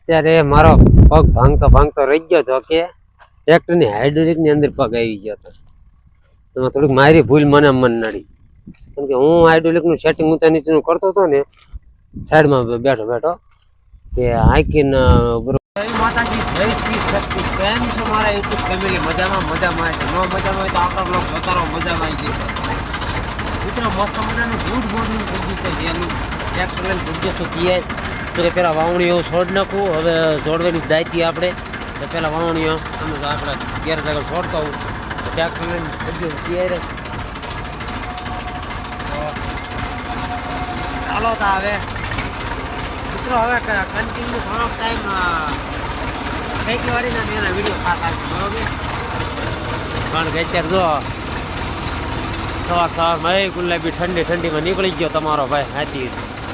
અત્યારે મારો પગ ભાંગતો ભાંગતો રહી ગયો છો કે ટ્રેક્ટરની હાઇડ્રોલિકની અંદર પગ આવી ગયો હતો. એમાં થોડીક મારી ભૂલ મને નડી, કેમ કે હું હાઇડ્રોલિકનું સેટિંગ ઊંચા નીચેનું કરતો હતો ને સાઈડમાં બેઠો બેઠો કે હાઈકીને બરોબર. જય માતાજી, જય શ્રી શક્તિ. કેમ છો મારા યુટ્યુબ ફેમિલી? મજામાં મજામાં છે. ન મજામાં હોય તો આપણો બ્લોગ બતાવો, મજામાં આવી જશે. મિત્રો મસ્ત મજાનું ગુડ મોર્નિંગ થઈ ગયું છે. જેનું ટ્રેક્ટર લઈને પૂછ્યો તો તૈયાર તો કે પહેલાં વાવણીઓ છોડ નાખું. હવે જોડવાની જ દાયતી આપણે તો પહેલાં વાવણીઓ અમે તો આપણે ગેર આગળ છોડતા હોઉં તો ટ્રેક્ટર લઈને પૂછ્યો તૈયાર. ચાલો તો હવે મિત્રો હવે કન્ટિન્યુ ઘણો ટાઈમ ખેતીવાડીના એના વિડીયો ખાસ આવશે, બરોબર? કારણ કે અત્યારે જો સવારમાં ગુલાબી ઠંડીમાં નીકળી ગયો તમારો ભાઈ હાથી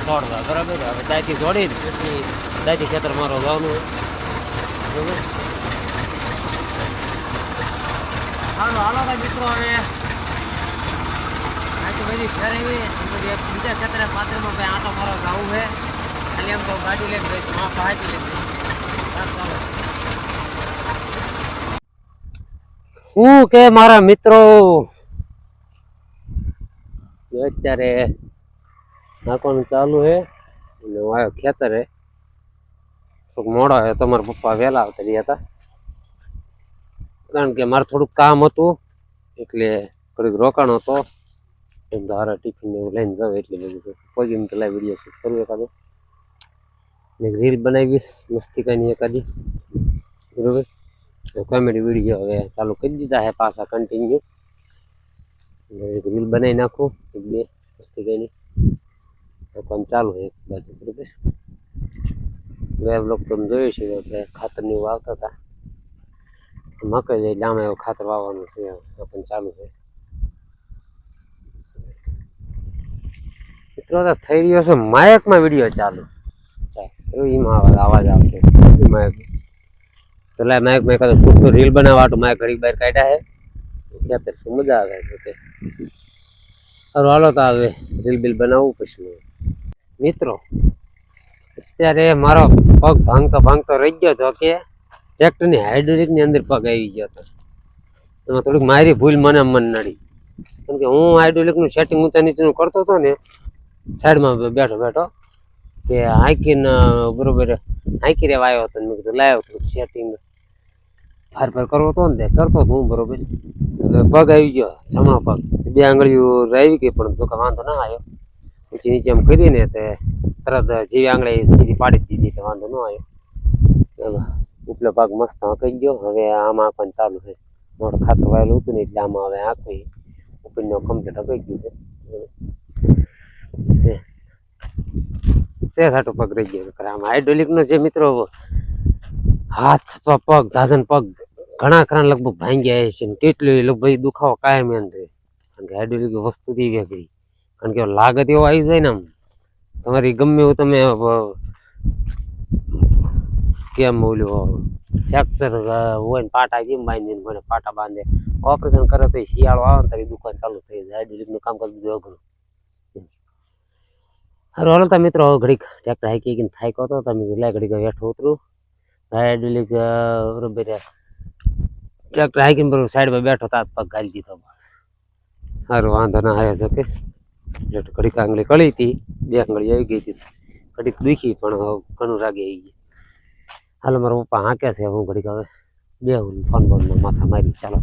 છોડતા, બરાબર? હવે દાયથી છોડીને પછી દાયથી ખેતર મારો જવાનું, બરોબર? હાલો ભાઈ મિત્રો, હવે આટલી બધી ફેરવી બધી બીજા ખેતરે પાત્રમાં ભાઈ આટો મારો જવું છે. ખાલી એમ તો ગાડી લઈને ભાઈ માં પહાતી લઈને ચાલો. શું કે મારા મિત્રો, અત્યારે નાખવાનું ચાલુ છે અને આવ્યો ખેતરે. થોડુંક મોડો આવ્યો, તમારા પપ્પા વહેલા આવતા રહ્યા હતા કારણ કે મારે થોડુંક કામ હતું એટલે થોડીક રોકાણ હતો. એમ તો હારા ટિફિન ને એવું લઈને જાવ એટલે બધું પછી એમ તો લાઈ વિડીયો શૂટ કરું એકાદો, એક રીલ બનાવીશ મસ્તિકાની એકાદી, બરોબર? કોમેડી વિડીયો હવે ચાલુ કરી દીધા હે પાછા કન્ટિન્યુ. એક રીલ બનાવી નાખું, એક બે મસ્તિકાની કામ ચાલુ છે એક બાજુ, બરોબર? ગયા બ્લોગ તમે જોયું છે કે ખાતરની વાવતા હતા મકઈ જાય એટલે આમાં એવું ખાતર વાવવાનું છે, પણ ચાલુ છે મિત્રો. થઈ રહ્યો છે માયકમાં વિડીયો ચાલુ, એમાં અવાજ આવતો માયક પેલા માયકમાં એકાદો છૂટું રીલ બનાવવા માયક ઘડી બહાર કાઢ્યા છે ખેતર શું મજા આવે છે. સારું હાલો તો આવે રીલ બિલ બનાવવું પછી. મિત્રો અત્યારે મારો પગ ભાંગતો રહી ગયો છો કે ટ્રેક્ટરની હાઇડ્રોલિકની અંદર પગ આવી ગયો હતો. એમાં થોડીક મારી ભૂલ મને નડી, કેમ કે હું હાઇડ્રોલિકનું સેટિંગ ઊંચા નીચેનું કરતો હતો ને સાઈડમાં બેઠો બેઠો કે હાઈકીને બરોબર હાઈકી રેવા આવ્યો હતો. મેં કીધું લાવ્યો થોડુંક સેટિંગ ફાર કરવો હતો ને તે કરતો હતો હું, બરોબર? પગ આવી ગયો જમણો પગ, બે આંગળીઓ આવી ગઈ પણ જો કે વાંધો ના આવ્યો. પછી નીચે એમ કરીને તે તરત જેવી આંગળી સીધી પાડી દીધી એટલે વાંધો ન આવ્યો. ઉપલો ભાગ મસ્ત હકાઈ ગયો. હવે આમાં આંકવાનું ચાલુ છે. મોટો ખાતર વાયેલું હતું ને એટલે આમાં હવે આંકવી ઉપરનો કમ્પ્લીટ હકાઈ ગયું છે સાટો પગ રહી ગયો. આમાં હાઇડ્રોલિકનો જે મિત્રો હાથ અથવા પગ ઝાઝન પગ ઘણા ખરા લગભગ ભાંગ્યા છે ને કેટલું લગભગ દુખાવો કાયમ એમ રહે, કારણ કે હાઇડ્રોલિક વસ્તુથી વેગરી, કારણ કે લાગત એવો આવી જાય ને આમ તમારી ગમે એવું તમે કેમ બોલ્યો ફ્રેક્ચર હોય ને પાટા કેમ બાંધીને મને પાટા બાંધે ઓપરેશન કરે તો શિયાળો આવે ને તારી દુકાન ચાલુ થઈ જાય. હાઇડ્રોલિકનું કામ કરી દીધું અઘરું. સારું હાલો તા મિત્રો, ઘડીક ટ્રેક્ટર હાઈકી થાક્યો હતો તમે લાય ઘડીક હેઠું ઉતરું. હાઇડ્રોલિક બરોબર ટ્રેક્ટર હાઈકીને બરોબર સાઈડમાં બેઠો તા પગ ગાલી દીધો. સારું વાંધો ના આવ્યો છે કે ઘડીક આંગળી કળી હતી, બે આંગળી આવી ગઈ હતી, ઘડીક દુખી પણ ઘણું રાગે આવી ગઈ. હાલો મારા પપ્પા હાંકે છે, હું ઘડીક હવે બે ફોન બોનમાં માથા મારી. ચાલો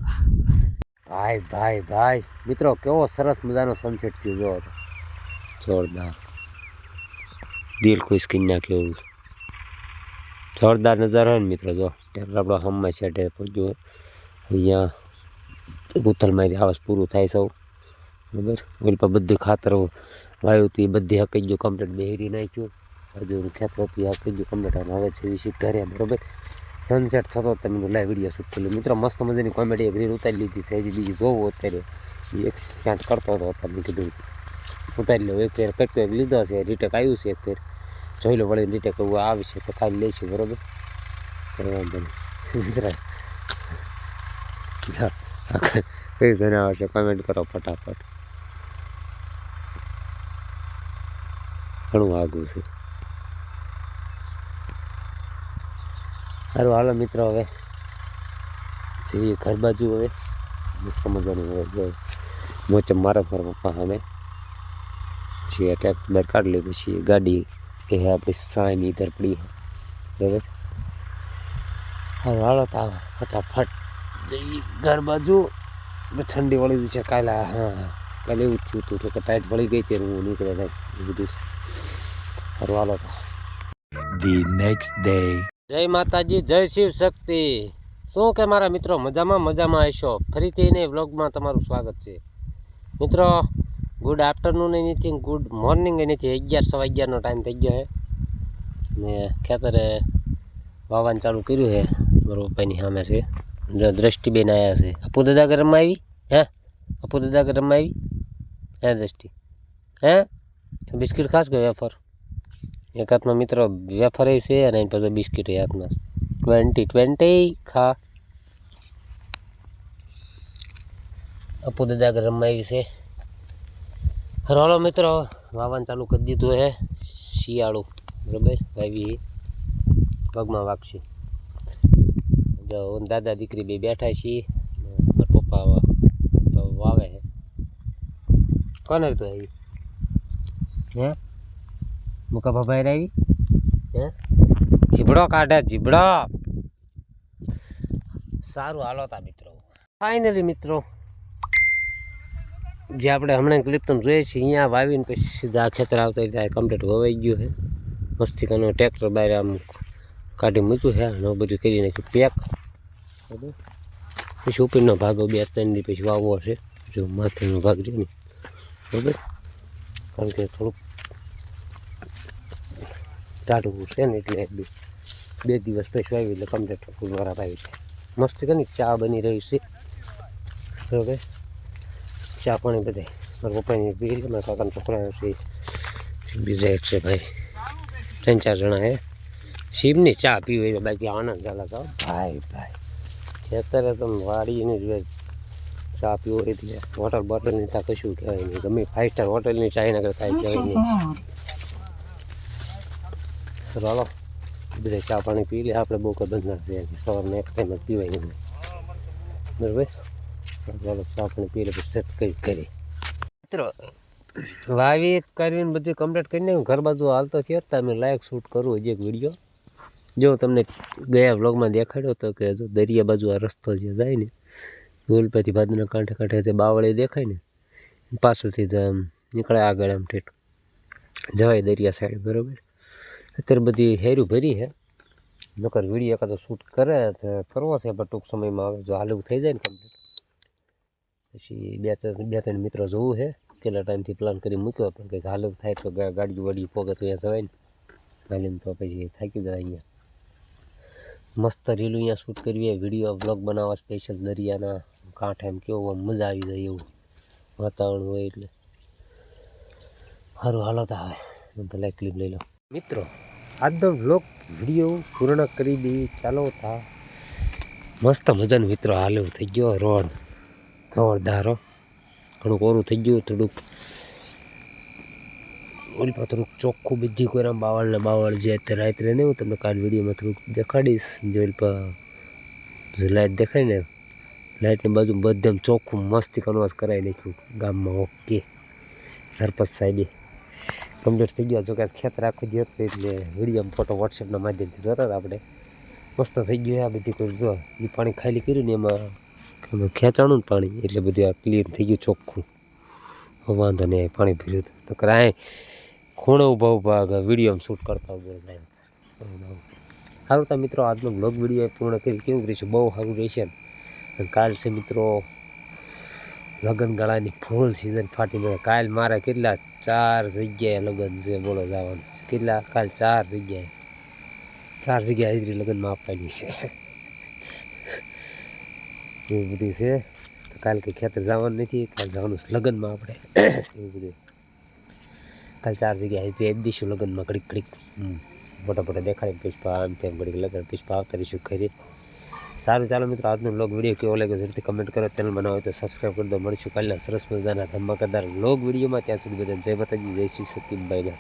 ભાઈ મિત્રો કેવો સરસ મજાનો સનસેટ થયો, જો જોરદાર, દિલ ખુશ કરી નાખ્યો એવું જોરદાર નજારો હોય ને મિત્રો. જો ટ્રેક્ટર આપણો હમણાં સેટે પહોંચ્યું અહીંયા ગુથલ મારી આવાસ પૂરું થાય સૌ, બરાબર? ઓલ પર બધી ખાતર વાયુ હતી બધી હકાઈ ગયું કમ્પ્લીટ, બેહરી નાખ્યું. હજુ ખેતર હતી હકાઈ ગયું કમ્પ્લીટ. હવે છે વિશે ઘરે, બરાબર? સનસેટ થતો તમે લાઈવ વિડીયો શૂટ કર્યું મિત્રો. મસ્ત મજાની કોમેડી એક રીલ ઉતારી લીધી છે, હજી બીજી જોવું અત્યારે એક શાંત કરતો હતો અત્યારે કીધું ઉતારી લો. એક ફેર કટકો એક લીધો છે, રીટેક આવ્યું છે, એક ફેર જોઈ લો વળી રીટેક એવું આવશે તો ખાલી લઈશું, બરાબર? વાંધો નહીં મિત્ર. કઈ જણાવે છે કમેન્ટ કરો ફટાફટ, ઘણું આગું છે. સારું હાલો મિત્રો, હવે જઈએ ઘર બાજુ. હવે મસ્ત મજાનું હવે જો મોચમ મારા ફર પપ્પા સામે પછી ટ્રેક્ટર બહાર કાઢી લે. પછી ગાડી કે આપણી સાઈન ઇધર પડી બરાબર. સારું હાલો તો ફટાફટ જઈએ ઘર બાજુ. ઠંડી વળી છે કાલે. હા કાલે એવું થયું હતું તો ટાઈટ વળી ગઈ ત્યારે હું નીકળે થાય બધું. સારું હાલો તો. The next day. જય માતાજી, જય શિવ શક્તિ. શું કે મારા મિત્રો મજામાં હશો? ફરીથી એને વ્લોગમાં તમારું સ્વાગત છે મિત્રો. ગુડ આફ્ટરનૂન એનીથી ગુડ મોર્નિંગ એનીથી 11:15નો ટાઈમ થઈ ગયો છે ને ખેતરે વાવવાનું ચાલુ કર્યું છે. મારા પપ્પાની સામે છે જો દ્રષ્ટિબેન આવ્યા છે. અપુ દાદા ઘરમાં આવી? હે અપુ દાદા ઘરમાં આવી? હે દ્રષ્ટિ? હે બિસ્કિટ ખાસ ગયો વેફર એક હાથમાં મિત્રો વેફર છે અને એની પાછળ બિસ્કિટ હાથમાં 20 ખા. અપુ દાદા ઘરમાં આવી છે. રોલો મિત્રો વાવવાનું ચાલુ કરી દીધું હે. શિયાળું બરાબર વાવી પગમાં વાગશે. જો દાદા દીકરી બે બેઠા છીએ. મારા પપ્પા વાવે છે. કોને તો આવી? હે મુકા ભાઈ આવી? હે જીબડો કાઢે જીબડો. સારું હાલો તા મિત્રો. ફાઇનલી મિત્રો જે આપણે હમણાં ક્લિપ તમે જોઈએ છીએ અહીંયા વાવીને પછી સીધા ખેતર આવતા ત્યાં કમ્પ્લીટ વવાઈ ગયું છે. મસ્તિકાનું ટ્રેક્ટર બહાર આમ કાઢી મૂક્યું છે. અને બધું કરી નાખ્યું પેક બરાબર. પછી ઉપરનો ભાગો 2-3 દી પછી વાવવો છે. જો માથેનો ભાગ રહ્યો ને બરાબર. કારણ કે થોડુંક ટાઢવું છે ને એટલે 2 દિવસ પછી વાવી એટલે કમ્પ્લીટ ફૂલ વાળા આવી જાય. મસ્ત કરી ચા બની રહી છે બરાબર. ચા પાણી બધે મારા પપ્પાની પી લે. મારા કાકાના છોકરા છે બીજા એક છે ભાઈ 3-4 જણા હે. શિવની ચા પીવી હોય બાકી આનંદ ચાલે ભાઈ. ખેતરે તમે વાડીને જ ચા પીવો એટલે વોટર બોટલની ચા કશું કહેવાય નહીં. ગમે 5 સ્ટાર હોટલની ચા એના કરતાં કાંઈ કહેવાય નહીં. ચાલો બધા ચા પાણી પી લે. આપણે બહુ કંઈ બંધના છે સવારમાં એક ટાઈમ જ પીવાય નહીં બરાબર. ચાલો ચા પાણી પી લે પછી કઈ કરી મિત્રો વાવી કરીને બધું કમ્પ્લીટ કરીને ઘર બાજુ હાલતો છે. તમે લાયક શૂટ કરવું હજી એક વિડીયો. જો તમને ગયા વ્લોગમાં દેખાડ્યો હતો કે જો દરિયા બાજુ આ રસ્તો જે જાય ને ગોલપતિ બાજુના કાંઠે જે બાવળી દેખાય ને પાછળથી જ નીકળે આગળ આમ ઠેઠ જવાય દરિયા સાઈડ બરાબર. અત્યારે બધી હેરું ભરી છે. નકર વિડીયો એકાદો શૂટ કરે તો કરવો છે પણ ટૂંક સમયમાં આવે. જો હાલું થઈ જાય ને કમ્પ્લીટ પછી 2-3 મિત્રો જોવું છે. કેટલા ટાઈમથી પ્લાન કરી મૂક્યો પણ કંઈક હાલું થાય તો ગાડી વાડી પોગે તો અહીંયા જવાય ને હાલીને તો પછી થાકી જાય. અહીંયા મસ્ત રીલું અહીંયા શૂટ કરવી વિડીયો બ્લોગ બનાવવા સ્પેશિયલ દરિયાના કાંઠે એમ કેવું મજા આવી જાય એવું વાતાવરણ હોય એટલે સારું હાલો તો હવે હું તો લાઈક ક્લિપ લઈ લો મિત્રો. આજનો બ્લોગ વિડીયો પૂર્ણ કરી દઈએ. ચાલો તા મસ્ત મજાનું મિત્રો હાલ થઈ ગયો રોડ જોરદારો. ઘણું કોરું થઈ ગયું થોડુંક ઓલી પર થોડુંક ચોખ્ખું બીજી કોઈ આમ બાવળ જે અત્યારે રાત્રે નહીં હું તમને કાલ વિડીયોમાં થોડુંક દેખાડીશ. જે ઓલી પર લાઇટ દેખાય ને લાઇટની બાજુ બધે ચોખ્ખું મસ્તી કન્વર્સ કરાવી નાખ્યું ગામમાં. ઓકે સરપંચ સાહેબે કમ્પ્લીટ થઈ ગયો. જો કે ખેતર આખું ગયો એટલે વિડીયોમાં ફોટો વોટ્સએપના માધ્યમથી જોતા આપણે મસ્ત થઈ ગયું. આ બધી કોઈ જો એ પાણી ખાલી કર્યું ને એમાં ખેંચાણું ને પાણી એટલે બધું આ ક્લિયર થઈ ગયું ચોખ્ખું. વાંધો નહીં પાણી ભર્યું હતું તો કરાય ખૂણે ઊભા વિડીયોમાં શૂટ કરતા હોય. સારું તો મિત્રો આજનો બ્લોગ વિડીયો પૂર્ણ કરી કેવું રહીશું? બહુ સારું રહેશે. અને કાલ છે મિત્રો લગ્નગાળાની ફૂલ સિઝન ફાટી મળે. કાલ મારા કેટલા 4 જગ્યાએ લગ્ન છે બોલો જવાનું છે. કેટલા કાલ 4 જગ્યાએ હાજરી લગ્નમાં આપવાની છે એવું બધું છે. તો કાલ કંઈ ખેતર જવાનું નથી. કાલ જવાનું લગ્નમાં આપણે એવું બધું. કાલ 4 જગ્યાએ હાજરી આપી દઈશું લગ્નમાં. ઘડીક ફોટા દેખાડી પુષ્પા આમ તેમ ઘડીક લગ્ન પુષ્પા આવતા રહીશું ખરી. સારું ચાલો મિત્રો આજનો વ્લોગ વિડીયો કેવો લાગ્યો જરૂરથી કમેન્ટ કરો. ચેનલ બનાવો તો સબસ્ક્રાઈબ કરી દો. મળીશું કાલના સરસ મજાના ધમાકેદાર વ્લોગ વિડીયોમાં. ત્યાં સુધી બધા જય માતાજી, જય શ્રી સતીમભાઈના.